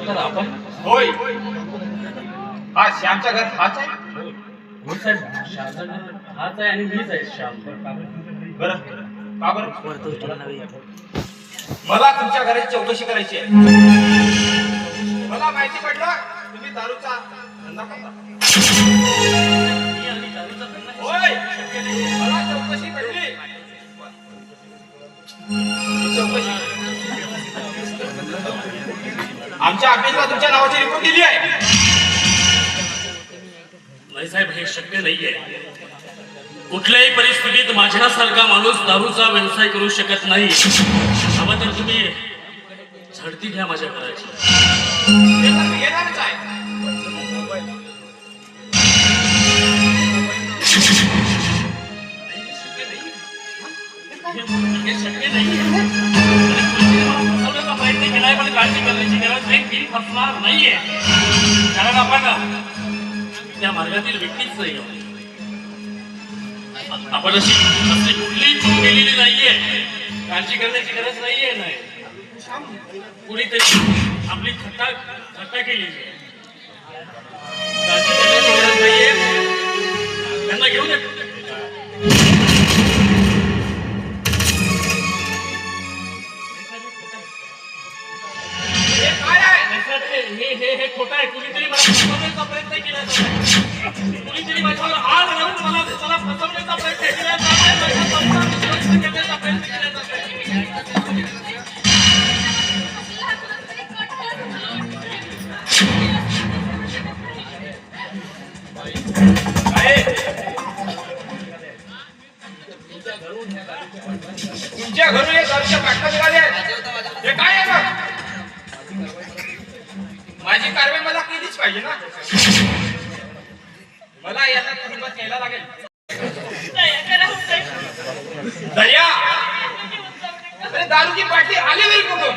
तर आपण होय हा श्यामच्या घर हाच आहे. हो साहेब, श्यामचा घर हाच आहे आणि मीच आहे श्याम. बरं का बरं? मला तुमच्या घराची चौकशी करायची आहे. मला माहिती पडलं तुम्ही दारूचा धंदा करता. मी आणि दारूचा धंदा होय शक्य नाही. मला चौकशी पडली. चौकशी आमच्या ऑफिसला तुमच्या नावाची रिपोर्ट दिली आहे. नाही साहेब, हे शक्य नाहीये. कुठल्याही परिस्थितीत माझ्यासारखा माणूस दारूचा व्यवसाय करू शकत नाही. हवं तर तुम्ही झडती घ्या माझ्या घराची. हे तर मी घेणारच आहे. हे शक्य नाही. फसवण्याचा प्रयत्न केलाय, पण काळजी करण्याची गरज नाही. मी फसणार नाहीये, कारण आपण त्या मार्गातील व्यक्तीच नाही. आपण अशी कुठलीही चूक केलेली नाहीये. काळजी करण्याची गरज नाहीये. नाही, कुणीतरी आपली थट्टा केलेली आहे. काळजी करण्याची गरज नाहीये. त्यांना घेऊन येतो. हे खोटं आहे. कुणीतरी मला फसवण्याचा प्रयत्न केला जात आहे. कुणीतरी माझ्यावर आळ घालून मला फसवण्याचा प्रयत्न केला जात आहे. माझ्या संसार विश्वास करण्याचा प्रयत्न केला जात आहे. तुमच्या घरून एक दारूच्या बाटल्या निघाले आहेत. हे काय आहे मग? माझी कारवाई मला केलीच पाहिजे ना. मला याला तुरुंगात न्यायला लागेल. दया, अरे दारूची बाटली आली तरी कुठून?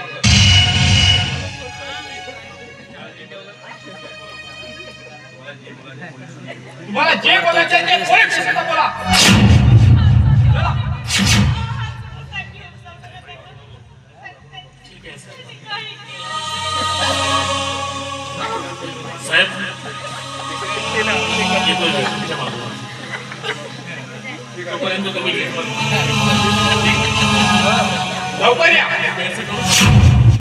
तुम्हाला जे बोलायचं आहे ते पोलीस स्टेशनला बोला. चला. साहेब, लवकर या.